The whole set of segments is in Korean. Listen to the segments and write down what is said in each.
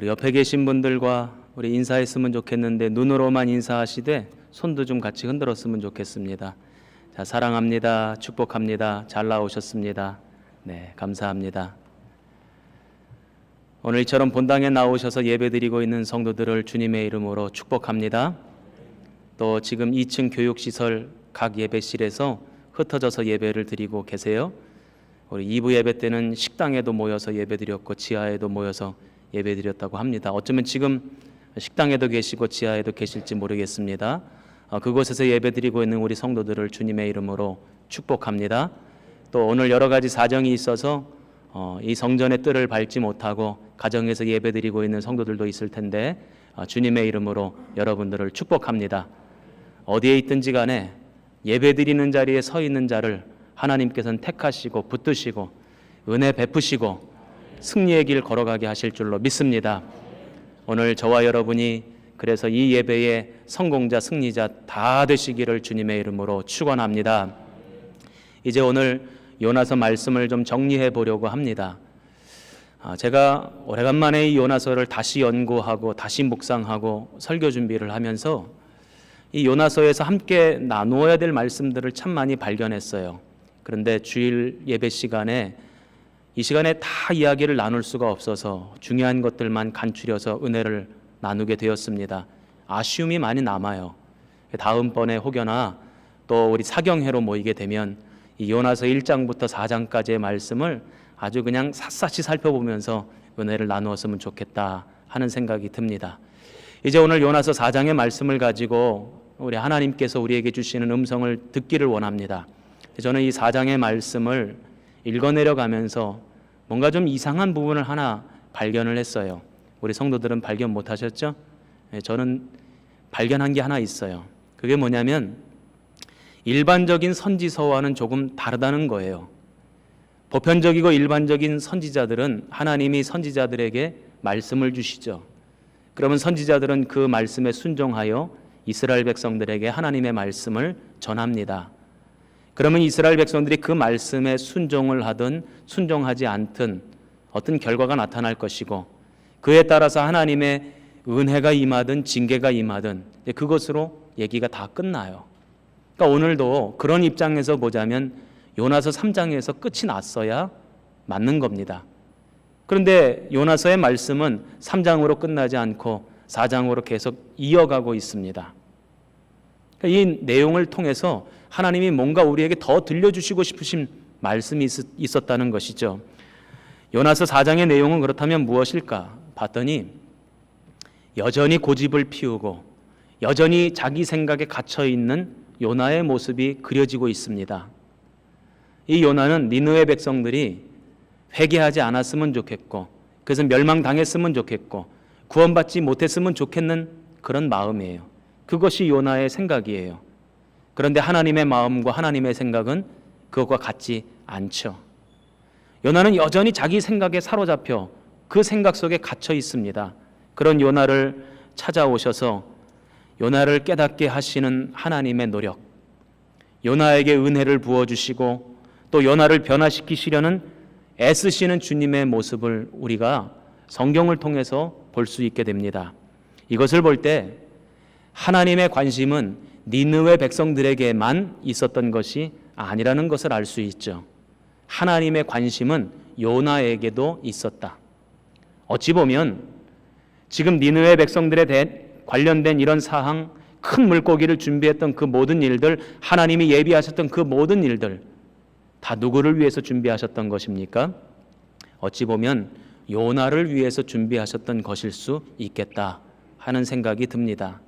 우리 옆에 계신 분들과 우리 인사했으면 좋겠는데 눈으로만 인사하시되 손도 좀 같이 흔들었으면 좋겠습니다. 자, 사랑합니다. 축복합니다. 잘 나오셨습니다. 네, 감사합니다. 오늘 이처럼 본당에 나오셔서 예배드리고 있는 성도들을 주님의 이름으로 축복합니다. 또 지금 2층 교육시설 각 예배실에서 흩어져서 예배를 드리고 계세요. 우리 2부 예배 때는 식당에도 모여서 예배드렸고 지하에도 모여서 예배드렸다고 합니다. 어쩌면 지금 식당에도 계시고 지하에도 계실지 모르겠습니다. 그곳에서 예배드리고 있는 우리 성도들을 주님의 이름으로 축복합니다. 또 오늘 여러 가지 사정이 있어서 이 성전의 뜰을 밟지 못하고 가정에서 예배드리고 있는 성도들도 있을 텐데 주님의 이름으로 여러분들을 축복합니다. 어디에 있든지 간에 예배드리는 자리에 서 있는 자를 하나님께서는 택하시고 붙드시고 은혜 베푸시고 승리의 길 걸어가게 하실 줄로 믿습니다. 오늘 저와 여러분이 그래서 이 예배의 성공자 승리자 다 되시기를 주님의 이름으로 축원합니다. 이제 오늘 요나서 말씀을 좀 정리해 보려고 합니다. 제가 오래간만에 이 요나서를 다시 연구하고 다시 묵상하고 설교 준비를 하면서 이 요나서에서 함께 나누어야 될 말씀들을 참 많이 발견했어요. 그런데 주일 예배 시간에 이 시간에 다 이야기를 나눌 수가 없어서 중요한 것들만 간추려서 은혜를 나누게 되었습니다. 아쉬움이 많이 남아요. 다음번에 혹여나 또 우리 사경회로 모이게 되면 이 요나서 1장부터 4장까지의 말씀을 아주 그냥 샅샅이 살펴보면서 은혜를 나누었으면 좋겠다 하는 생각이 듭니다. 이제 오늘 요나서 4장의 말씀을 가지고 우리 하나님께서 우리에게 주시는 음성을 듣기를 원합니다. 저는 이 4장의 말씀을 읽어내려가면서 뭔가 좀 이상한 부분을 하나 발견을 했어요. 우리 성도들은 발견 못하셨죠? 저는 발견한 게 하나 있어요. 그게 뭐냐면 일반적인 선지서와는 조금 다르다는 거예요. 보편적이고 일반적인 선지자들은 하나님이 선지자들에게 말씀을 주시죠. 그러면 선지자들은 그 말씀에 순종하여 이스라엘 백성들에게 하나님의 말씀을 전합니다. 그러면 이스라엘 백성들이 그 말씀에 순종을 하든 순종하지 않든 어떤 결과가 나타날 것이고 그에 따라서 하나님의 은혜가 임하든 징계가 임하든 그것으로 얘기가 다 끝나요. 그러니까 오늘도 그런 입장에서 보자면 요나서 3장에서 끝이 났어야 맞는 겁니다. 그런데 요나서의 말씀은 3장으로 끝나지 않고 4장으로 계속 이어가고 있습니다. 이 내용을 통해서 하나님이 뭔가 우리에게 더 들려주시고 싶으신 말씀이 있었다는 것이죠. 요나서 4장의 내용은 그렇다면 무엇일까 봤더니 여전히 고집을 피우고 여전히 자기 생각에 갇혀있는 요나의 모습이 그려지고 있습니다. 이 요나는 니느웨 백성들이 회개하지 않았으면 좋겠고 그래서 멸망당했으면 좋겠고 구원받지 못했으면 좋겠는 그런 마음이에요. 그것이 요나의 생각이에요. 그런데 하나님의 마음과 하나님의 생각은 그것과 같지 않죠. 요나는 여전히 자기 생각에 사로잡혀 그 생각 속에 갇혀 있습니다. 그런 요나를 찾아오셔서 요나를 깨닫게 하시는 하나님의 노력, 요나에게 은혜를 부어주시고 또 요나를 변화시키시려는 애쓰시는 주님의 모습을 우리가 성경을 통해서 볼 수 있게 됩니다. 이것을 볼 때 하나님의 관심은 니느웨 백성들에게만 있었던 것이 아니라는 것을 알 수 있죠. 하나님의 관심은 요나에게도 있었다. 어찌 보면 지금 니느웨 백성들에 관련된 이런 사항, 큰 물고기를 준비했던 그 모든 일들, 하나님이 예비하셨던 그 모든 일들 다 누구를 위해서 준비하셨던 것입니까? 어찌 보면 요나를 위해서 준비하셨던 것일 수 있겠다 하는 생각이 듭니다.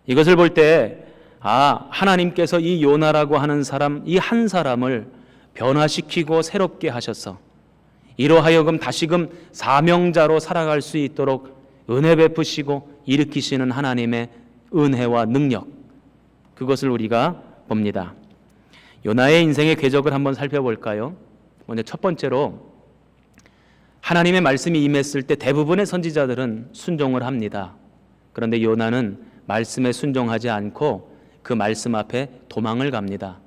이것을 볼 때 하나님께서 이 요나라고 하는 사람, 이 한 사람을 변화시키고 새롭게 하셔서 이로 하여금 다시금 사명자로 살아갈 수 있도록 은혜 베푸시고 일으키시는 하나님의 은혜와 능력, 그것을 우리가 봅니다. 요나의 인생의 궤적을 한번 살펴볼까요? 먼저 첫 번째로 하나님의 말씀이 임했을 때 대부분의 선지자들은 순종을 합니다. 그런데 요나는 말씀에 순종하지 않고 그 말씀 앞에 도망을 갑니다.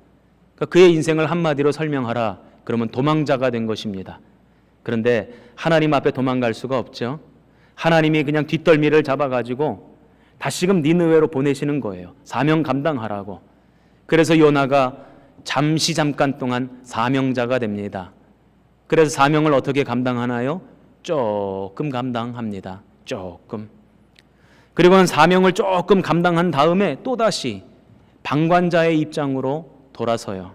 그러니까 그의 인생을 한마디로 설명하라 그러면 도망자가 된 것입니다. 그런데 하나님 앞에 도망갈 수가 없죠. 하나님이 그냥 뒷덜미를 잡아가지고 다시금 니느웨로 보내시는 거예요. 사명 감당하라고. 그래서 요나가 잠깐 동안 사명자가 됩니다. 그래서 사명을 어떻게 감당하나요? 조금 감당합니다. 조금. 그리고는 사명을 조금 감당한 다음에 또다시 방관자의 입장으로 돌아서요.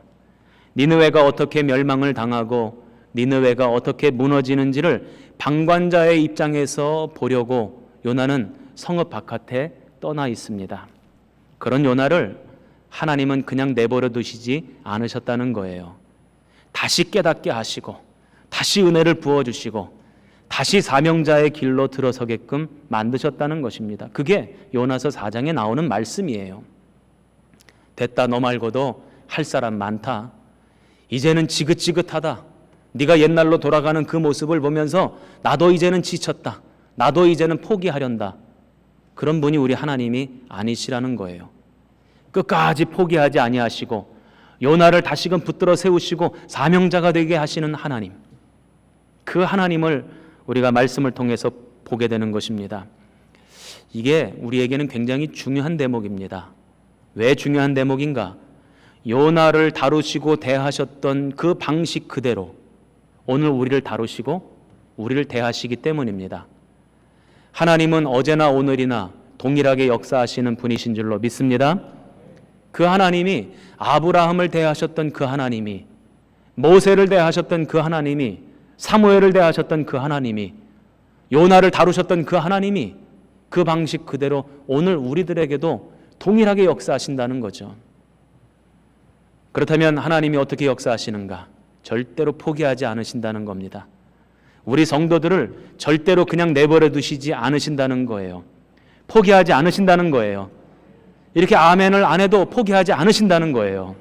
니느웨가 어떻게 멸망을 당하고 니느웨가 어떻게 무너지는지를 방관자의 입장에서 보려고 요나는 성읍 바깥에 떠나 있습니다. 그런 요나를 하나님은 그냥 내버려 두시지 않으셨다는 거예요. 다시 깨닫게 하시고 다시 은혜를 부어주시고 다시 사명자의 길로 들어서게끔 만드셨다는 것입니다. 그게 요나서 4장에 나오는 말씀이에요. 됐다, 너 말고도 할 사람 많다. 이제는 지긋지긋하다. 네가 옛날로 돌아가는 그 모습을 보면서 나도 이제는 지쳤다. 나도 이제는 포기하련다. 그런 분이 우리 하나님이 아니시라는 거예요. 끝까지 포기하지 아니하시고 요나를 다시금 붙들어 세우시고 사명자가 되게 하시는 하나님, 그 하나님을 우리가 말씀을 통해서 보게 되는 것입니다. 이게 우리에게는 굉장히 중요한 대목입니다. 왜 중요한 대목인가? 요나를 다루시고 대하셨던 그 방식 그대로 오늘 우리를 다루시고 우리를 대하시기 때문입니다. 하나님은 어제나 오늘이나 동일하게 역사하시는 분이신 줄로 믿습니다. 그 하나님이 아브라함을 대하셨던 그 하나님이, 모세를 대하셨던 그 하나님이, 사무엘을 대하셨던 그 하나님이, 요나를 다루셨던 그 하나님이 그 방식 그대로 오늘 우리들에게도 동일하게 역사하신다는 거죠. 그렇다면 하나님이 어떻게 역사하시는가? 절대로 포기하지 않으신다는 겁니다. 우리 성도들을 절대로 그냥 내버려 두시지 않으신다는 거예요. 포기하지 않으신다는 거예요. 이렇게 아멘을 안 해도 포기하지 않으신다는 거예요.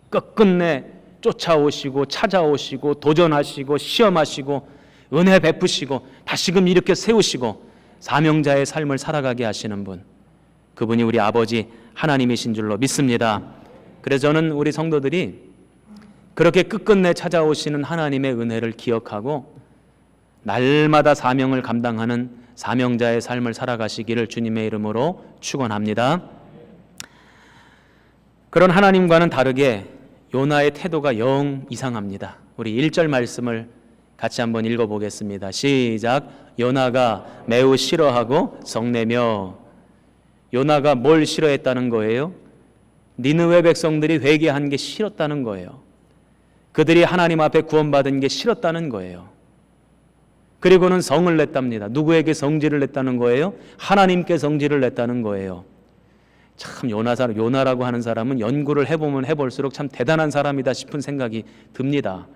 끝끝내 쫓아오시고 찾아오시고 도전하시고 시험하시고 은혜 베푸시고 다시금 이렇게 세우시고 사명자의 삶을 살아가게 하시는 분, 그분이 우리 아버지 하나님이신 줄로 믿습니다. 그래서 저는 우리 성도들이 그렇게 끝끝내 찾아오시는 하나님의 은혜를 기억하고 날마다 사명을 감당하는 사명자의 삶을 살아가시기를 주님의 이름으로 축원합니다. 그런 하나님과는 다르게 요나의 태도가 영 이상합니다. 우리 1절 말씀을 같이 한번 읽어보겠습니다. 시작. 요나가 매우 싫어하고 성내며. 요나가 뭘 싫어했다는 거예요? 니느웨 백성들이 회개한 게 싫었다는 거예요. 그들이 하나님 앞에 구원받은 게 싫었다는 거예요. 그리고는 성을 냈답니다. 누구에게 성질을 냈다는 거예요? 하나님께 성질을 냈다는 거예요. 참 요나라고 하는 사람은 연구를 해보면 해볼수록 참 대단한 사람이다 싶은 생각이 듭니다.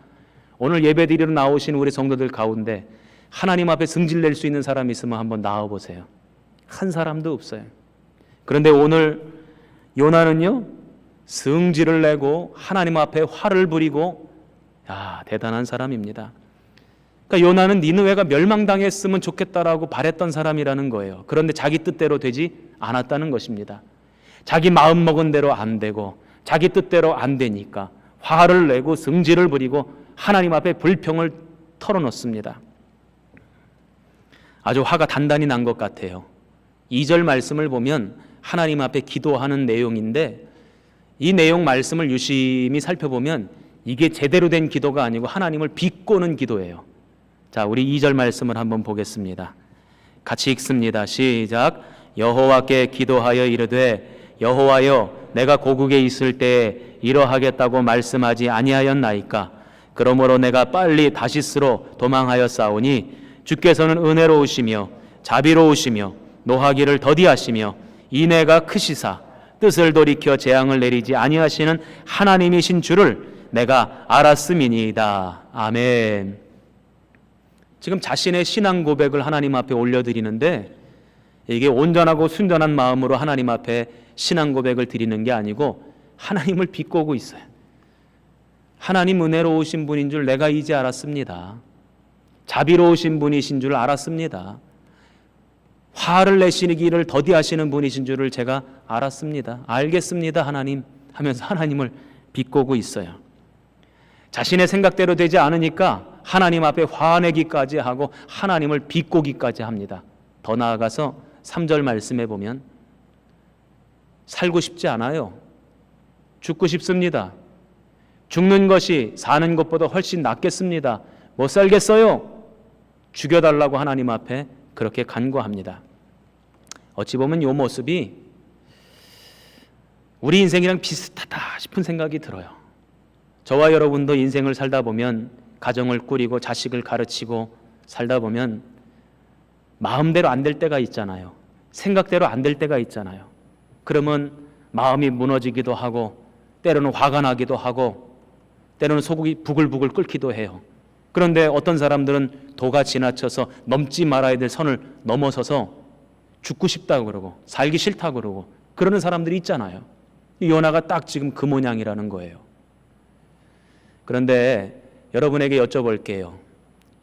오늘 예배드리러 나오신 우리 성도들 가운데 하나님 앞에 성질 낼 수 있는 사람이 있으면 한번 나와보세요. 한 사람도 없어요. 그런데 오늘 요나는요, 성질을 내고 하나님 앞에 화를 부리고, 대단한 사람입니다. 그러니까 요나는 니느웨가 멸망당했으면 좋겠다라고 바랬던 사람이라는 거예요. 그런데 자기 뜻대로 되지 않았다는 것입니다. 자기 마음 먹은 대로 안 되고 자기 뜻대로 안 되니까 화를 내고 성질을 부리고 하나님 앞에 불평을 털어놓습니다. 아주 화가 단단히 난 것 같아요. 2절 말씀을 보면 하나님 앞에 기도하는 내용인데, 이 내용 말씀을 유심히 살펴보면 이게 제대로 된 기도가 아니고 하나님을 비꼬는 기도예요. 자, 우리 2절 말씀을 한번 보겠습니다. 같이 읽습니다. 시작. 여호와께 기도하여 이르되 여호와여, 내가 고국에 있을 때에 이러하겠다고 말씀하지 아니하였나이까? 그러므로 내가 빨리 다시스로 도망하였사오니 주께서는 은혜로우시며 자비로우시며 노하기를 더디하시며 인애가 크시사 뜻을 돌이켜 재앙을 내리지 아니하시는 하나님이신 줄을 내가 알았음이니이다. 아멘. 지금 자신의 신앙 고백을 하나님 앞에 올려드리는데, 이게 온전하고 순전한 마음으로 하나님 앞에 신앙 고백을 드리는 게 아니고 하나님을 비꼬고 있어요. 하나님 은혜로우신 분인 줄 내가 이제 알았습니다. 자비로우신 분이신 줄 알았습니다. 화를 내시기를 더디하시는 분이신 줄을 제가 알았습니다. 알겠습니다, 하나님 하면서 하나님을 비꼬고 있어요. 자신의 생각대로 되지 않으니까 하나님 앞에 화내기까지 하고 하나님을 비꼬기까지 합니다. 더 나아가서 3절 말씀에 보면 살고 싶지 않아요. 죽고 싶습니다. 죽는 것이 사는 것보다 훨씬 낫겠습니다. 못 살겠어요. 죽여달라고 하나님 앞에 그렇게 간구합니다. 어찌 보면 이 모습이 우리 인생이랑 비슷하다 싶은 생각이 들어요. 저와 여러분도 인생을 살다 보면 가정을 꾸리고 자식을 가르치고 살다 보면 마음대로 안 될 때가 있잖아요. 생각대로 안 될 때가 있잖아요. 그러면 마음이 무너지기도 하고 때로는 화가 나기도 하고 때로는 속이 부글부글 끓기도 해요. 그런데 어떤 사람들은 도가 지나쳐서 넘지 말아야 될 선을 넘어서서 죽고 싶다고 그러고 살기 싫다고 그러고 그러는 사람들이 있잖아요. 요나가 딱 지금 그 모양이라는 거예요. 그런데 여러분에게 여쭤볼게요.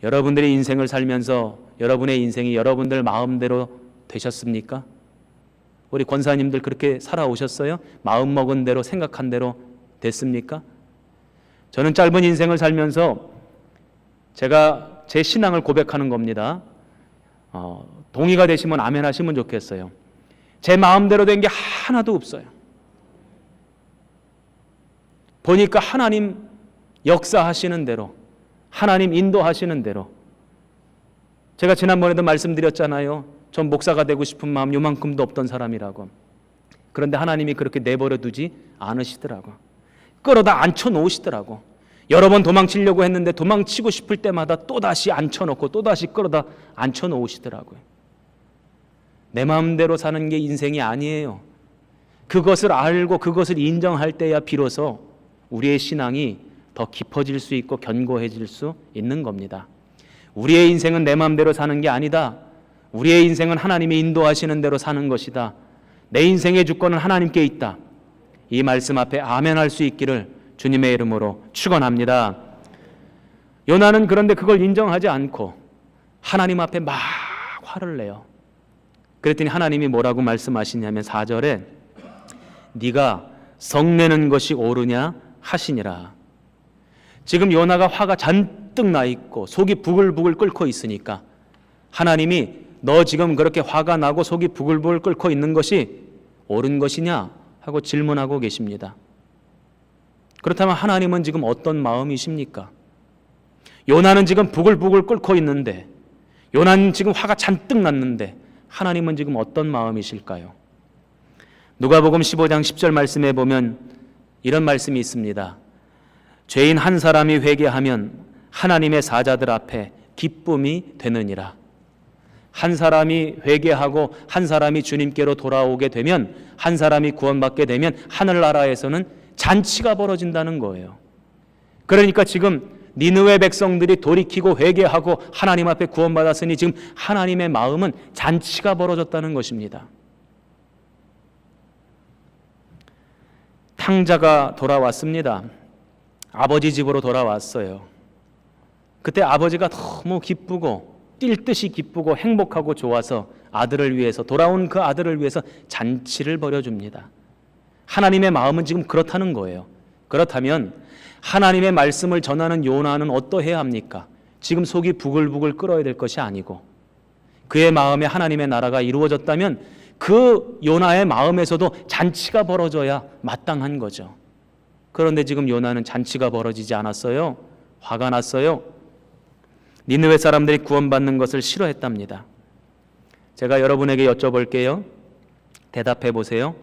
여러분들이 인생을 살면서 여러분의 인생이 여러분들 마음대로 되셨습니까? 우리 권사님들 그렇게 살아오셨어요? 마음 먹은 대로 생각한 대로 됐습니까? 저는 짧은 인생을 살면서 제가 제 신앙을 고백하는 겁니다. 동의가 되시면 아멘 하시면 좋겠어요. 제 마음대로 된 게 하나도 없어요. 보니까 하나님 역사하시는 대로, 하나님 인도하시는 대로. 제가 지난번에도 말씀드렸잖아요. 전 목사가 되고 싶은 마음 요만큼도 없던 사람이라고. 그런데 하나님이 그렇게 내버려 두지 않으시더라고. 끌어다 앉혀놓으시더라고. 여러 번 도망치려고 했는데 도망치고 싶을 때마다 또다시 앉혀놓고 또다시 끌어다 앉혀놓으시더라고요. 내 마음대로 사는 게 인생이 아니에요. 그것을 알고 그것을 인정할 때야 비로소 우리의 신앙이 더 깊어질 수 있고 견고해질 수 있는 겁니다. 우리의 인생은 내 마음대로 사는 게 아니다. 우리의 인생은 하나님이 인도하시는 대로 사는 것이다. 내 인생의 주권은 하나님께 있다. 이 말씀 앞에 아멘 할 수 있기를 주님의 이름으로 축원합니다. 요나는 그런데 그걸 인정하지 않고 하나님 앞에 막 화를 내요. 그랬더니 하나님이 뭐라고 말씀하시냐면 4절에 네가 성내는 것이 옳으냐 하시니라. 지금 요나가 화가 잔뜩 나 있고 속이 부글부글 끓고 있으니까 하나님이 너 지금 그렇게 화가 나고 속이 부글부글 끓고 있는 것이 옳은 것이냐 하고 질문하고 계십니다. 그렇다면 하나님은 지금 어떤 마음이십니까? 요나는 지금 부글부글 끓고 있는데, 요나는 지금 화가 잔뜩 났는데 하나님은 지금 어떤 마음이실까요? 누가복음 15장 10절 말씀에 보면 이런 말씀이 있습니다. 죄인 한 사람이 회개하면 하나님의 사자들 앞에 기쁨이 되느니라. 한 사람이 회개하고 한 사람이 주님께로 돌아오게 되면, 한 사람이 구원받게 되면 하늘나라에서는 잔치가 벌어진다는 거예요. 그러니까 지금 니느웨 백성들이 돌이키고 회개하고 하나님 앞에 구원받았으니 지금 하나님의 마음은 잔치가 벌어졌다는 것입니다. 탕자가 돌아왔습니다. 아버지 집으로 돌아왔어요. 그때 아버지가 너무 기쁘고 뛸 듯이 기쁘고 행복하고 좋아서 아들을 위해서, 돌아온 그 아들을 위해서 잔치를 벌여줍니다. 하나님의 마음은 지금 그렇다는 거예요. 그렇다면 하나님의 말씀을 전하는 요나는 어떠해야 합니까? 지금 속이 부글부글 끓어야 될 것이 아니고 그의 마음에 하나님의 나라가 이루어졌다면 그 요나의 마음에서도 잔치가 벌어져야 마땅한 거죠. 그런데 지금 요나는 잔치가 벌어지지 않았어요. 화가 났어요. 니느웨 사람들이 구원받는 것을 싫어했답니다. 제가 여러분에게 여쭤볼게요. 대답해 보세요.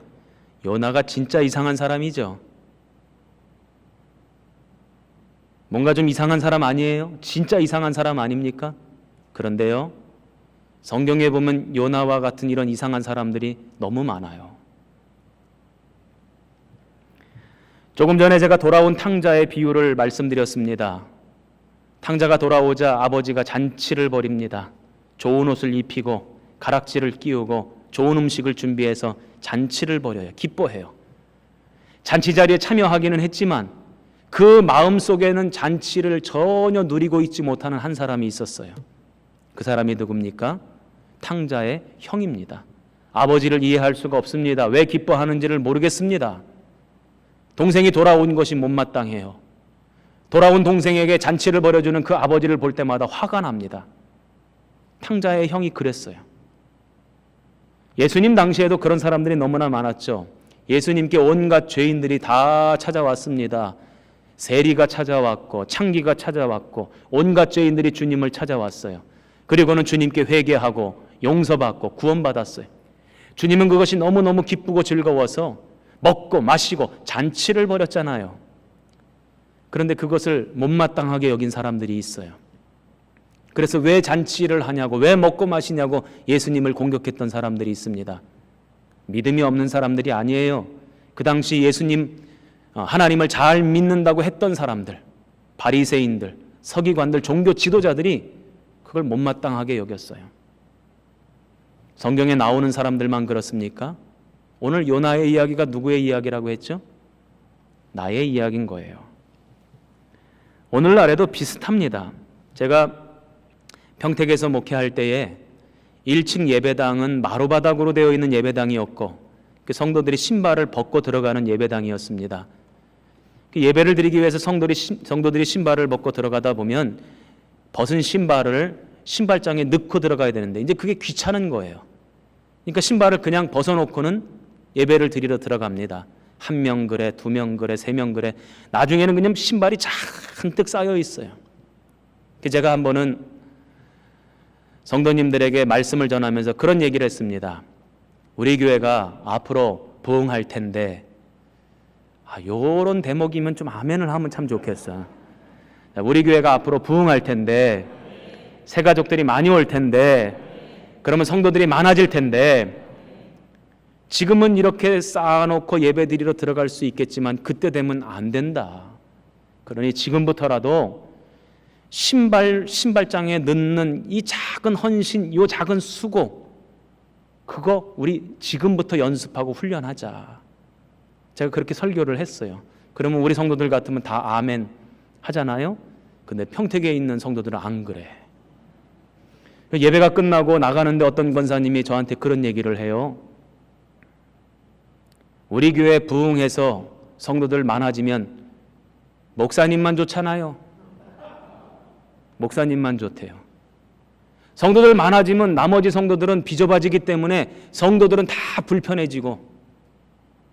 요나가 진짜 이상한 사람이죠. 뭔가 좀 이상한 사람 아니에요? 진짜 이상한 사람 아닙니까? 그런데요, 성경에 보면 요나와 같은 이런 이상한 사람들이 너무 많아요. 조금 전에 제가 돌아온 탕자의 비유를 말씀드렸습니다. 탕자가 돌아오자 아버지가 잔치를 벌입니다. 좋은 옷을 입히고 가락지를 끼우고 좋은 음식을 준비해서 잔치를 벌여요. 기뻐해요. 잔치 자리에 참여하기는 했지만 그 마음속에는 잔치를 전혀 누리고 있지 못하는 한 사람이 있었어요. 그 사람이 누굽니까? 탕자의 형입니다. 아버지를 이해할 수가 없습니다. 왜 기뻐하는지를 모르겠습니다. 동생이 돌아온 것이 못마땅해요. 돌아온 동생에게 잔치를 벌여주는 그 아버지를 볼 때마다 화가 납니다. 탕자의 형이 그랬어요. 예수님 당시에도 그런 사람들이 너무나 많았죠. 예수님께 온갖 죄인들이 다 찾아왔습니다. 세리가 찾아왔고 창기가 찾아왔고 온갖 죄인들이 주님을 찾아왔어요. 그리고는 주님께 회개하고 용서받고 구원받았어요. 주님은 그것이 너무너무 기쁘고 즐거워서 먹고 마시고 잔치를 벌였잖아요. 그런데 그것을 못마땅하게 여긴 사람들이 있어요. 그래서 왜 잔치를 하냐고, 왜 먹고 마시냐고 예수님을 공격했던 사람들이 있습니다. 믿음이 없는 사람들이 아니에요. 그 당시 예수님 하나님을 잘 믿는다고 했던 사람들, 바리새인들, 서기관들, 종교 지도자들이 그걸 못마땅하게 여겼어요. 성경에 나오는 사람들만 그렇습니까? 오늘 요나의 이야기가 누구의 이야기라고 했죠? 나의 이야기인 거예요. 오늘날에도 비슷합니다. 제가 평택에서 목회할 때에 1층 예배당은 마루바닥으로 되어 있는 예배당이었고 그 성도들이 신발을 벗고 들어가는 예배당이었습니다. 그 예배를 드리기 위해서 성도들이 신발을 벗고 들어가다 보면 벗은 신발을 신발장에 넣고 들어가야 되는데 이제 그게 귀찮은 거예요. 그러니까 신발을 그냥 벗어놓고는 예배를 드리러 들어갑니다. 1명 그래, 2명 그래, 3명 그래. 나중에는 그냥 신발이 잔뜩 쌓여 있어요. 제가 한 번은 성도님들에게 말씀을 전하면서 그런 얘기를 했습니다. 우리 교회가 앞으로 부흥할 텐데 요런 대목이면 좀 아멘을 하면 참 좋겠어. 우리 교회가 앞으로 부흥할 텐데 새 가족들이 많이 올 텐데 그러면 성도들이 많아질 텐데 지금은 이렇게 쌓아놓고 예배드리러 들어갈 수 있겠지만 그때 되면 안 된다. 그러니 지금부터라도 신발장에 넣는 이 작은 헌신, 이 작은 수고 그거 우리 지금부터 연습하고 훈련하자. 제가 그렇게 설교를 했어요. 그러면 우리 성도들 같으면 다 아멘 하잖아요. 근데 평택에 있는 성도들은 안 그래. 예배가 끝나고 나가는데 어떤 권사님이 저한테 그런 얘기를 해요. 우리 교회 부흥해서 성도들 많아지면 목사님만 좋잖아요. 목사님만 좋대요. 성도들 많아지면 나머지 성도들은 비좁아지기 때문에 성도들은 다 불편해지고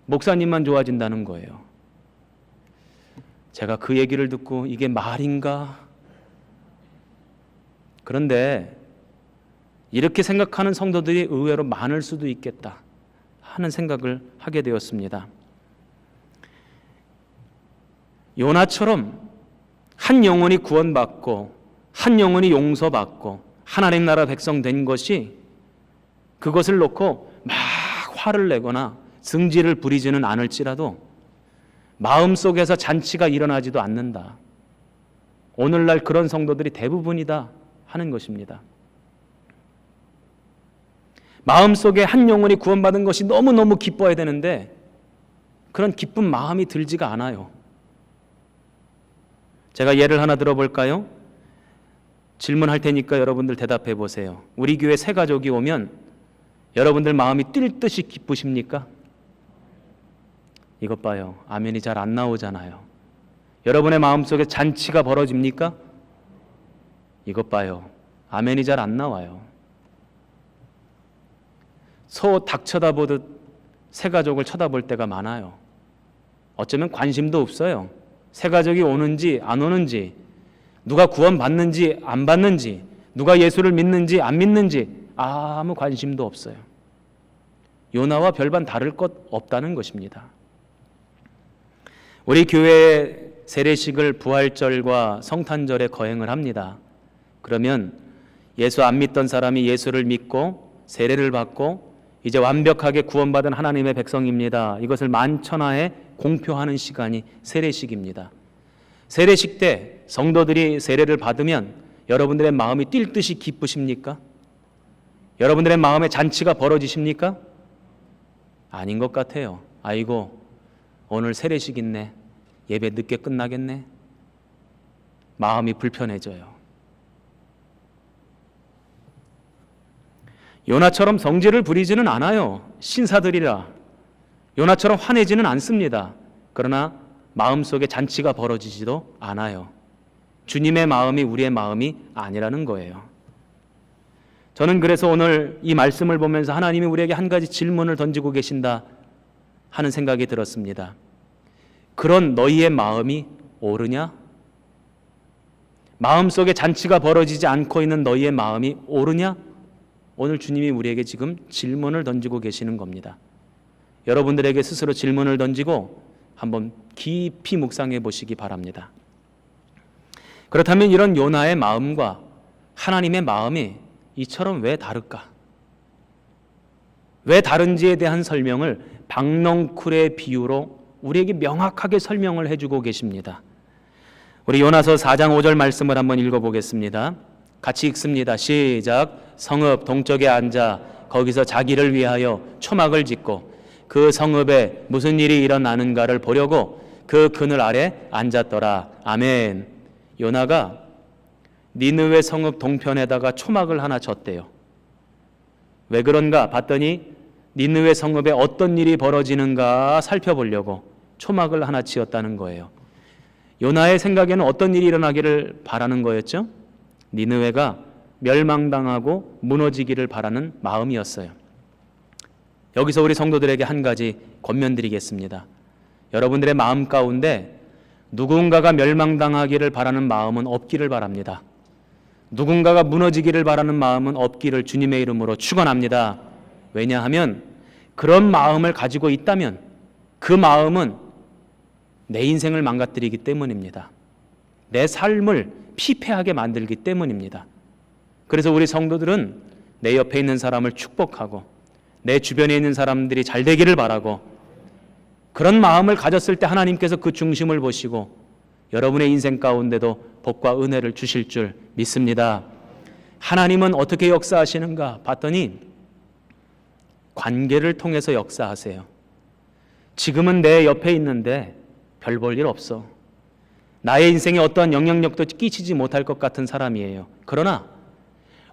목사님만 좋아진다는 거예요. 제가 그 얘기를 듣고 이게 말인가? 그런데 이렇게 생각하는 성도들이 의외로 많을 수도 있겠다 하는 생각을 하게 되었습니다. 요나처럼 한 영혼이 구원받고 한 영혼이 용서받고 하나님 나라 백성 된 것이 그것을 놓고 막 화를 내거나 승질을 부리지는 않을지라도 마음속에서 잔치가 일어나지도 않는다. 오늘날 그런 성도들이 대부분이다 하는 것입니다. 마음속에 한 영혼이 구원받은 것이 너무너무 기뻐야 되는데 그런 기쁜 마음이 들지가 않아요. 제가 예를 하나 들어볼까요? 질문할 테니까 여러분들 대답해 보세요. 우리 교회 새 가족이 오면 여러분들 마음이 뛸 듯이 기쁘십니까? 이것 봐요. 아멘이 잘 안 나오잖아요. 여러분의 마음속에 잔치가 벌어집니까? 이것 봐요. 아멘이 잘 안 나와요. 소 닭 쳐다보듯 새 가족을 쳐다볼 때가 많아요. 어쩌면 관심도 없어요. 새 가족이 오는지 안 오는지, 누가 구원받는지 안 받는지, 누가 예수를 믿는지 안 믿는지 아무 관심도 없어요. 요나와 별반 다를 것 없다는 것입니다. 우리 교회의 세례식을 부활절과 성탄절에 거행을 합니다. 그러면 예수 안 믿던 사람이 예수를 믿고 세례를 받고 이제 완벽하게 구원받은 하나님의 백성입니다. 이것을 만천하에 공표하는 시간이 세례식입니다. 세례식 때 성도들이 세례를 받으면 여러분들의 마음이 뛸 듯이 기쁘십니까? 여러분들의 마음에 잔치가 벌어지십니까? 아닌 것 같아요. 아이고 오늘 세례식 있네. 예배 늦게 끝나겠네. 마음이 불편해져요. 요나처럼 성질을 부리지는 않아요. 신사들이라 요나처럼 화내지는 않습니다. 그러나 마음속에 잔치가 벌어지지도 않아요. 주님의 마음이 우리의 마음이 아니라는 거예요. 저는 그래서 오늘 이 말씀을 보면서 하나님이 우리에게 한 가지 질문을 던지고 계신다 하는 생각이 들었습니다. 그런 너희의 마음이 옳으냐? 마음속에 잔치가 벌어지지 않고 있는 너희의 마음이 옳으냐? 오늘 주님이 우리에게 지금 질문을 던지고 계시는 겁니다. 여러분들에게 스스로 질문을 던지고 한번 깊이 묵상해 보시기 바랍니다. 그렇다면 이런 요나의 마음과 하나님의 마음이 이처럼 왜 다를까? 왜 다른지에 대한 설명을 박넝쿨의 비유로 우리에게 명확하게 설명을 해주고 계십니다. 우리 요나서 4장 5절 말씀을 한번 읽어보겠습니다. 같이 읽습니다. 시작. 성읍 동쪽에 앉아 거기서 자기를 위하여 초막을 짓고 그 성읍에 무슨 일이 일어나는가를 보려고 그 그늘 아래 앉았더라. 아멘. 요나가 니느웨 성읍 동편에다가 초막을 하나 졌대요. 왜 그런가 봤더니 니느웨 성읍에 어떤 일이 벌어지는가 살펴보려고 초막을 하나 지었다는 거예요. 요나의 생각에는 어떤 일이 일어나기를 바라는 거였죠? 니느웨가 멸망당하고 무너지기를 바라는 마음이었어요. 여기서 우리 성도들에게 한 가지 권면드리겠습니다. 여러분들의 마음 가운데 누군가가 멸망당하기를 바라는 마음은 없기를 바랍니다. 누군가가 무너지기를 바라는 마음은 없기를 주님의 이름으로 축원합니다. 왜냐하면 그런 마음을 가지고 있다면 그 마음은 내 인생을 망가뜨리기 때문입니다. 내 삶을 피폐하게 만들기 때문입니다. 그래서 우리 성도들은 내 옆에 있는 사람을 축복하고 내 주변에 있는 사람들이 잘 되기를 바라고 그런 마음을 가졌을 때 하나님께서 그 중심을 보시고 여러분의 인생 가운데도 복과 은혜를 주실 줄 믿습니다. 하나님은 어떻게 역사하시는가 봤더니 관계를 통해서 역사하세요. 지금은 내 옆에 있는데 별 볼 일 없어. 나의 인생에 어떠한 영향력도 끼치지 못할 것 같은 사람이에요. 그러나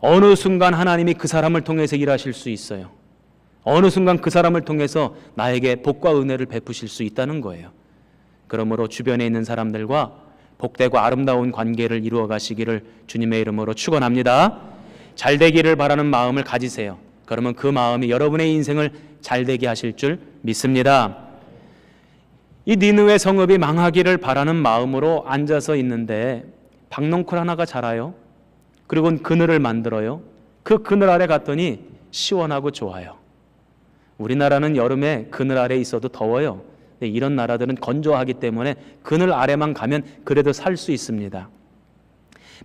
어느 순간 하나님이 그 사람을 통해서 일하실 수 있어요. 어느 순간 그 사람을 통해서 나에게 복과 은혜를 베푸실 수 있다는 거예요. 그러므로 주변에 있는 사람들과 복되고 아름다운 관계를 이루어 가시기를 주님의 이름으로 축원합니다. 잘 되기를 바라는 마음을 가지세요. 그러면 그 마음이 여러분의 인생을 잘 되게 하실 줄 믿습니다. 이 니느웨 성읍이 망하기를 바라는 마음으로 앉아서 있는데 박넝쿨 하나가 자라요. 그리고 그늘을 만들어요. 그 그늘 아래 갔더니 시원하고 좋아요. 우리나라는 여름에 그늘 아래 있어도 더워요. 근데 이런 나라들은 건조하기 때문에 그늘 아래만 가면 그래도 살 수 있습니다.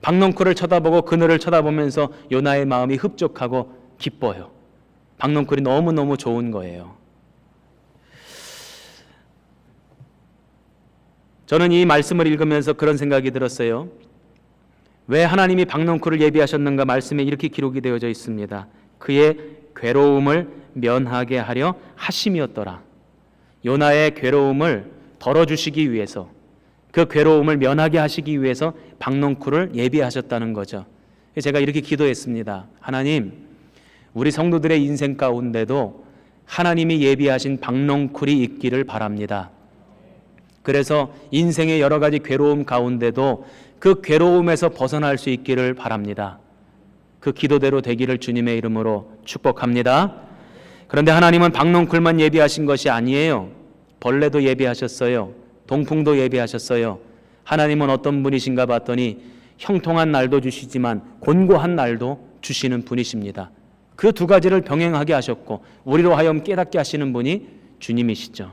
박넝쿨을 쳐다보고 그늘을 쳐다보면서 요나의 마음이 흡족하고 기뻐요. 박넝쿨이 너무너무 좋은 거예요. 저는 이 말씀을 읽으면서 그런 생각이 들었어요. 왜 하나님이 박넝쿨을 예비하셨는가 말씀에 이렇게 기록이 되어져 있습니다. 그의 괴로움을 면하게 하려 하심이었더라. 요나의 괴로움을 덜어주시기 위해서, 그 괴로움을 면하게 하시기 위해서 박넝쿨을 예비하셨다는 거죠. 제가 이렇게 기도했습니다. 하나님, 우리 성도들의 인생 가운데도 하나님이 예비하신 박넝쿨이 있기를 바랍니다. 그래서 인생의 여러 가지 괴로움 가운데도 그 괴로움에서 벗어날 수 있기를 바랍니다. 그 기도대로 되기를 주님의 이름으로 축복합니다. 그런데 하나님은 박넝쿨만 예비하신 것이 아니에요. 벌레도 예비하셨어요. 동풍도 예비하셨어요. 하나님은 어떤 분이신가 봤더니 형통한 날도 주시지만 곤고한 날도 주시는 분이십니다. 그 두 가지를 병행하게 하셨고 우리로 하여금 깨닫게 하시는 분이 주님이시죠.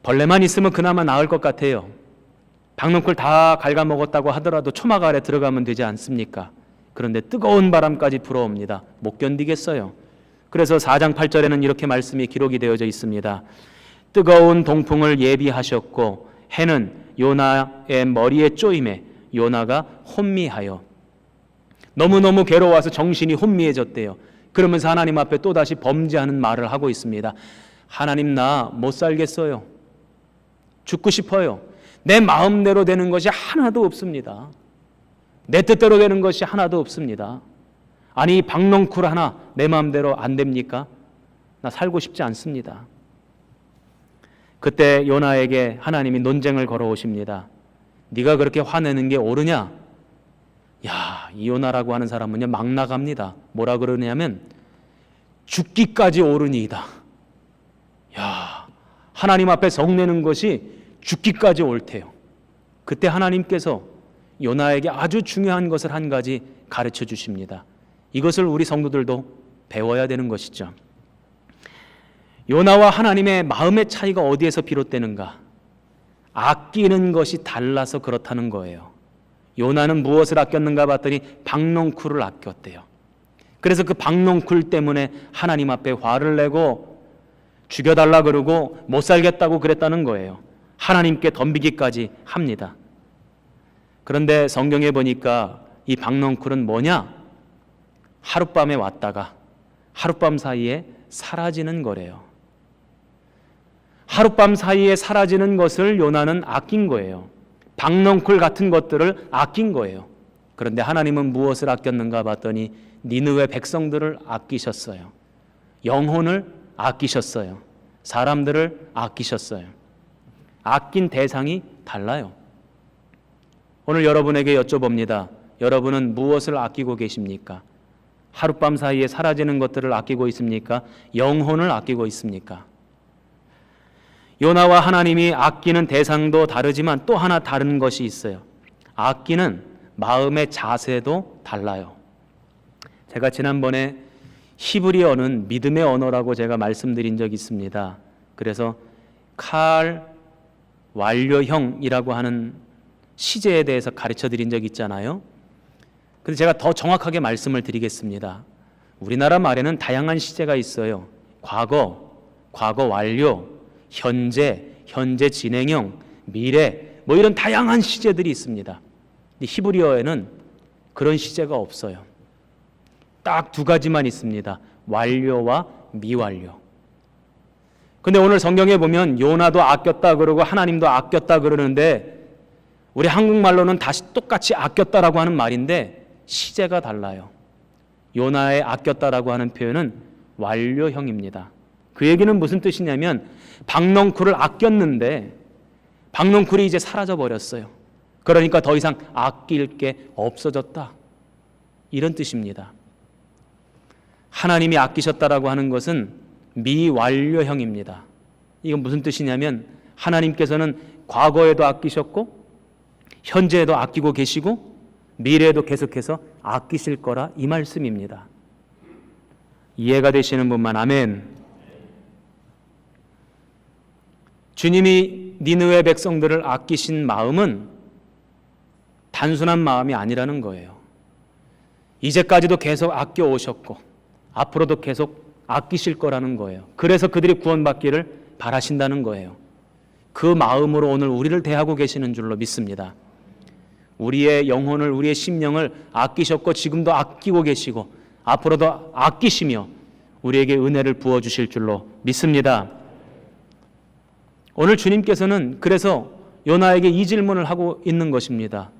벌레만 있으면 그나마 나을 것 같아요. 박넝쿨 다 갉아먹었다고 하더라도 초막 아래 들어가면 되지 않습니까? 그런데 뜨거운 바람까지 불어옵니다. 못 견디겠어요. 그래서 4장 8절에는 이렇게 말씀이 기록이 되어져 있습니다. 뜨거운 동풍을 예비하셨고 해는 요나의 머리에 쪼임에 요나가 혼미하여, 너무너무 괴로워서 정신이 혼미해졌대요. 그러면서 하나님 앞에 또다시 범죄하는 말을 하고 있습니다. 하나님, 나 못 살겠어요. 죽고 싶어요. 내 마음대로 되는 것이 하나도 없습니다. 내 뜻대로 되는 것이 하나도 없습니다. 아니, 박넝쿨 하나 내 마음대로 안 됩니까? 나 살고 싶지 않습니다. 그때 요나에게 하나님이 논쟁을 걸어오십니다. 네가 그렇게 화내는 게 옳으냐? 야, 이 요나라고 하는 사람은요 막 나갑니다. 뭐라 그러냐면 죽기까지 옳으니이다. 야, 하나님 앞에 성내는 것이 죽기까지 옳대요. 그때 하나님께서 요나에게 아주 중요한 것을 한 가지 가르쳐 주십니다. 이것을 우리 성도들도 배워야 되는 것이죠. 요나와 하나님의 마음의 차이가 어디에서 비롯되는가? 아끼는 것이 달라서 그렇다는 거예요. 요나는 무엇을 아꼈는가 봤더니 박농쿨을 아꼈대요. 그래서 그 박농쿨 때문에 하나님 앞에 화를 내고 죽여달라 그러고 못 살겠다고 그랬다는 거예요. 하나님께 덤비기까지 합니다. 그런데 성경에 보니까 이 박농쿨은 뭐냐? 하룻밤에 왔다가 하룻밤 사이에 사라지는 거래요. 하룻밤 사이에 사라지는 것을 요나는 아낀 거예요. 박농쿨 같은 것들을 아낀 거예요. 그런데 하나님은 무엇을 아꼈는가 봤더니 니느웨 백성들을 아끼셨어요. 영혼을 아끼셨어요. 사람들을 아끼셨어요. 아낀 대상이 달라요. 오늘 여러분에게 여쭤봅니다. 여러분은 무엇을 아끼고 계십니까? 하룻밤 사이에 사라지는 것들을 아끼고 있습니까? 영혼을 아끼고 있습니까? 요나와 하나님이 아끼는 대상도 다르지만 또 하나 다른 것이 있어요. 아끼는 마음의 자세도 달라요. 제가 지난번에 히브리어는 믿음의 언어라고 제가 말씀드린 적이 있습니다. 그래서 칼 완료형이라고 하는 시제에 대해서 가르쳐 드린 적이 있잖아요. 그래서 제가 더 정확하게 말씀을 드리겠습니다. 우리나라 말에는 다양한 시제가 있어요. 과거 완료, 현재 진행형, 미래, 뭐 이런 다양한 시제들이 있습니다. 근데 히브리어에는 그런 시제가 없어요. 딱 두 가지만 있습니다. 완료와 미완료. 근데 오늘 성경에 보면 요나도 아꼈다 그러고 하나님도 아꼈다 그러는데 우리 한국말로는 다시 똑같이 아꼈다라고 하는 말인데 시제가 달라요. 요나의 아꼈다라고 하는 표현은 완료형입니다. 그 얘기는 무슨 뜻이냐면 박농쿨을 아꼈는데 박농쿨이 이제 사라져 버렸어요. 그러니까 더 이상 아낄 게 없어졌다. 이런 뜻입니다. 하나님이 아끼셨다라고 하는 것은 미완료형입니다. 이건 무슨 뜻이냐면 하나님께서는 과거에도 아끼셨고 현재에도 아끼고 계시고 미래에도 계속해서 아끼실 거라 이 말씀입니다. 이해가 되시는 분만 아멘. 주님이 니느웨 백성들을 아끼신 마음은 단순한 마음이 아니라는 거예요. 이제까지도 계속 아껴 오셨고 앞으로도 계속 아끼실 거라는 거예요. 그래서 그들이 구원받기를 바라신다는 거예요. 그 마음으로 오늘 우리를 대하고 계시는 줄로 믿습니다. 우리의 영혼을, 우리의 심령을 아끼셨고 지금도 아끼고 계시고 앞으로도 아끼시며 우리에게 은혜를 부어주실 줄로 믿습니다. 오늘 주님께서는 그래서 요나에게 이 질문을 하고 있는 것입니다.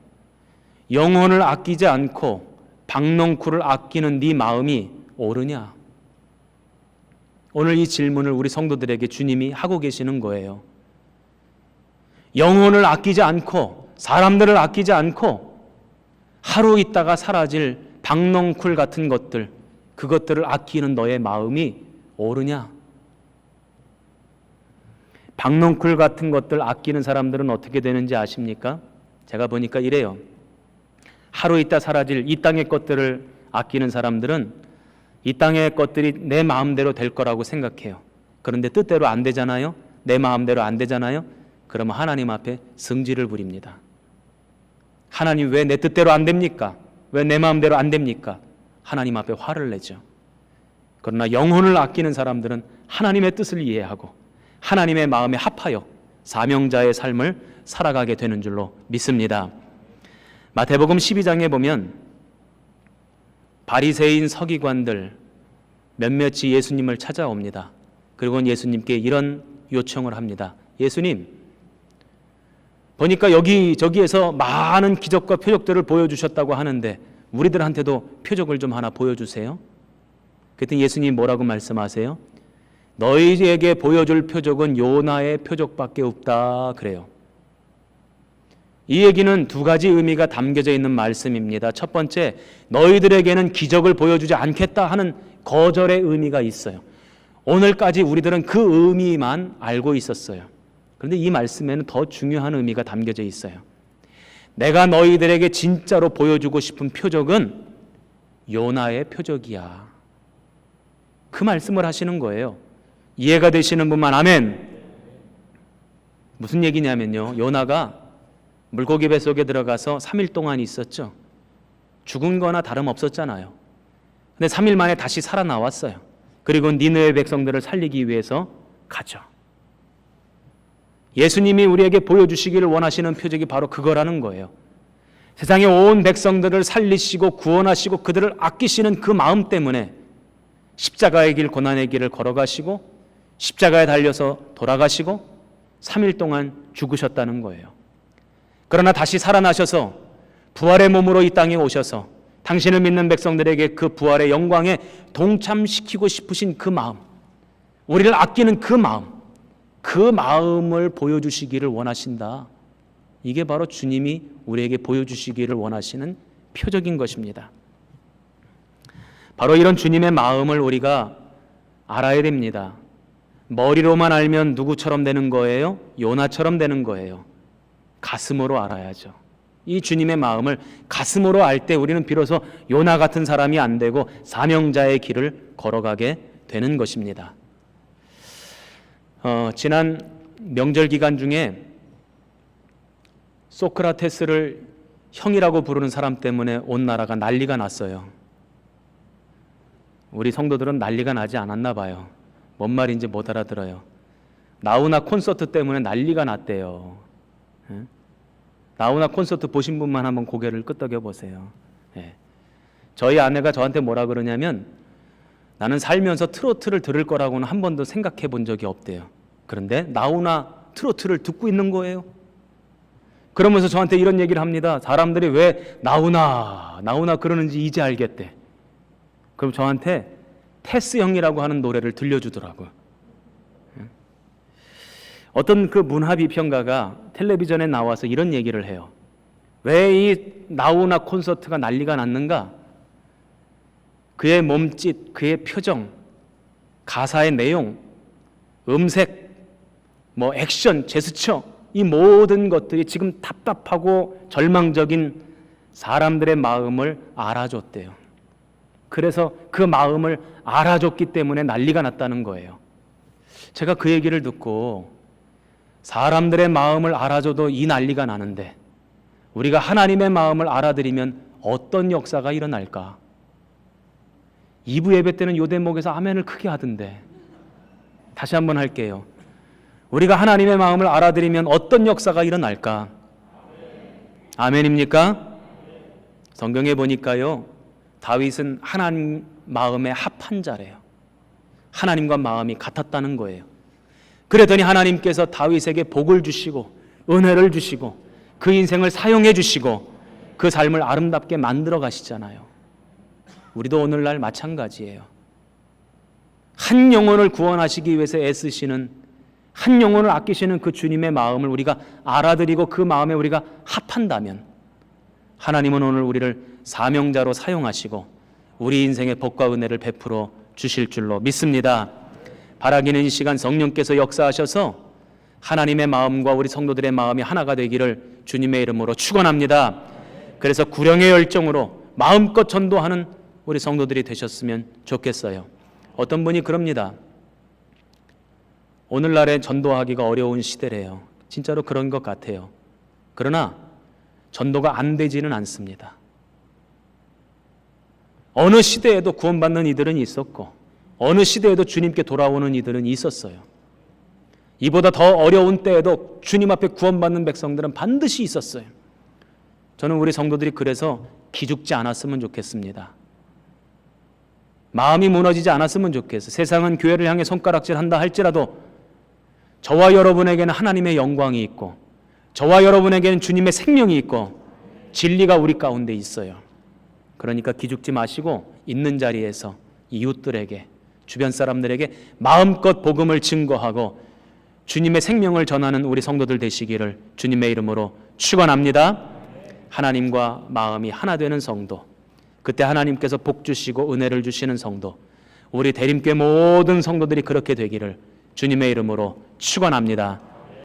영혼을 아끼지 않고 박농쿨을 아끼는 네 마음이 옳으냐? 오늘 이 질문을 우리 성도들에게 주님이 하고 계시는 거예요. 영혼을 아끼지 않고 사람들을 아끼지 않고 하루 있다가 사라질 박농쿨 같은 것들, 그것들을 아끼는 너의 마음이 옳으냐? 박농쿨 같은 것들 아끼는 사람들은 어떻게 되는지 아십니까? 제가 보니까 이래요. 하루 있다 사라질 이 땅의 것들을 아끼는 사람들은 이 땅의 것들이 내 마음대로 될 거라고 생각해요. 그런데 뜻대로 안 되잖아요. 내 마음대로 안 되잖아요. 그러면 하나님 앞에 성질을 부립니다. 하나님 왜 내 뜻대로 안 됩니까? 왜 내 마음대로 안 됩니까? 하나님 앞에 화를 내죠. 그러나 영혼을 아끼는 사람들은 하나님의 뜻을 이해하고 하나님의 마음에 합하여 사명자의 삶을 살아가게 되는 줄로 믿습니다. 마태복음 12장에 보면 바리새인 서기관들 몇몇이 예수님을 찾아옵니다. 그리고 예수님께 이런 요청을 합니다. 예수님, 보니까 여기저기에서 많은 기적과 표적들을 보여주셨다고 하는데 우리들한테도 표적을 좀 하나 보여주세요. 그랬더니 예수님이 뭐라고 말씀하세요? 너희에게 보여줄 표적은 요나의 표적밖에 없다 그래요. 이 얘기는 두 가지 의미가 담겨져 있는 말씀입니다. 첫 번째, 너희들에게는 기적을 보여주지 않겠다 하는 거절의 의미가 있어요. 오늘까지 우리들은 그 의미만 알고 있었어요. 그런데 이 말씀에는 더 중요한 의미가 담겨져 있어요. 내가 너희들에게 진짜로 보여주고 싶은 표적은 요나의 표적이야. 그 말씀을 하시는 거예요. 이해가 되시는 분만 아멘. 무슨 얘기냐면요, 요나가 물고기 뱃속에 들어가서 3일 동안 있었죠. 죽은 거나 다름없었잖아요. 근데 3일 만에 다시 살아나왔어요. 그리고 니느웨 백성들을 살리기 위해서 가죠. 예수님이 우리에게 보여주시기를 원하시는 표적이 바로 그거라는 거예요. 세상의 온 백성들을 살리시고 구원하시고 그들을 아끼시는 그 마음 때문에 십자가의 길, 고난의 길을 걸어가시고 십자가에 달려서 돌아가시고 3일 동안 죽으셨다는 거예요. 그러나 다시 살아나셔서 부활의 몸으로 이 땅에 오셔서 당신을 믿는 백성들에게 그 부활의 영광에 동참시키고 싶으신 그 마음, 우리를 아끼는 그 마음을 보여주시기를 원하신다. 이게 바로 주님이 우리에게 보여주시기를 원하시는 표적인 것입니다. 바로 이런 주님의 마음을 우리가 알아야 됩니다. 머리로만 알면 누구처럼 되는 거예요? 요나처럼 되는 거예요. 가슴으로 알아야죠. 이 주님의 마음을 가슴으로 알 때 우리는 비로소 요나 같은 사람이 안 되고 사명자의 길을 걸어가게 되는 것입니다. 지난 명절 기간 중에 소크라테스를 형이라고 부르는 사람 때문에 온 나라가 난리가 났어요. 우리 성도들은 난리가 나지 않았나 봐요. 뭔 말인지 못 알아들어요. 나우나 콘서트 때문에 난리가 났대요. 나우나 콘서트 보신 분만 한번 고개를 끄덕여 보세요. 저희 아내가 저한테 뭐라 그러냐면 나는 살면서 트로트를 들을 거라고는 한 번도 생각해 본 적이 없대요. 그런데 나우나 트로트를 듣고 있는 거예요. 그러면서 저한테 이런 얘기를 합니다. 사람들이 왜 나우나 그러는지 이제 알겠대. 그럼 저한테 테스 형이라고 하는 노래를 들려주더라고요. 어떤 그 문화비평가가 텔레비전에 나와서 이런 얘기를 해요. 왜 이 나우나 콘서트가 난리가 났는가? 그의 몸짓, 그의 표정, 가사의 내용, 음색, 액션, 제스처, 이 모든 것들이 지금 답답하고 절망적인 사람들의 마음을 알아줬대요. 그래서 그 마음을 알아줬기 때문에 난리가 났다는 거예요. 제가 그 얘기를 듣고 사람들의 마음을 알아줘도 이 난리가 나는데 우리가 하나님의 마음을 알아들이면 어떤 역사가 일어날까? 2부 예배 때는 요 대목에서 아멘을 크게 하던데 다시 한번 할게요. 우리가 하나님의 마음을 알아들이면 어떤 역사가 일어날까? 아멘입니까? 성경에 보니까요, 다윗은 하나님 마음에 합한 자래요. 하나님과 마음이 같았다는 거예요. 그랬더니 하나님께서 다윗에게 복을 주시고 은혜를 주시고 그 인생을 사용해 주시고 그 삶을 아름답게 만들어 가시잖아요. 우리도 오늘날 마찬가지예요. 한 영혼을 구원하시기 위해서 애쓰시는, 한 영혼을 아끼시는 그 주님의 마음을 우리가 알아들이고 그 마음에 우리가 합한다면 하나님은 오늘 우리를 사명자로 사용하시고 우리 인생의 복과 은혜를 베풀어 주실 줄로 믿습니다. 바라기는 이 시간 성령께서 역사하셔서 하나님의 마음과 우리 성도들의 마음이 하나가 되기를 주님의 이름으로 축원합니다. 그래서 구령의 열정으로 마음껏 전도하는 우리 성도들이 되셨으면 좋겠어요. 어떤 분이 그럽니다. 오늘날에 전도하기가 어려운 시대래요. 진짜로 그런 것 같아요. 그러나 전도가 안 되지는 않습니다. 어느 시대에도 구원받는 이들은 있었고 어느 시대에도 주님께 돌아오는 이들은 있었어요. 이보다 더 어려운 때에도 주님 앞에 구원받는 백성들은 반드시 있었어요. 저는 우리 성도들이 그래서 기죽지 않았으면 좋겠습니다. 마음이 무너지지 않았으면 좋겠어요. 세상은 교회를 향해 손가락질한다 할지라도 저와 여러분에게는 하나님의 영광이 있고 저와 여러분에게는 주님의 생명이 있고 진리가 우리 가운데 있어요. 그러니까 기죽지 마시고 있는 자리에서 이웃들에게 주변 사람들에게 마음껏 복음을 증거하고 주님의 생명을 전하는 우리 성도들 되시기를 주님의 이름으로 축원합니다. 하나님과 마음이 하나 되는 성도, 그때 하나님께서 복 주시고 은혜를 주시는 성도, 우리 대림교회 모든 성도들이 그렇게 되기를 주님의 이름으로 축원합니다.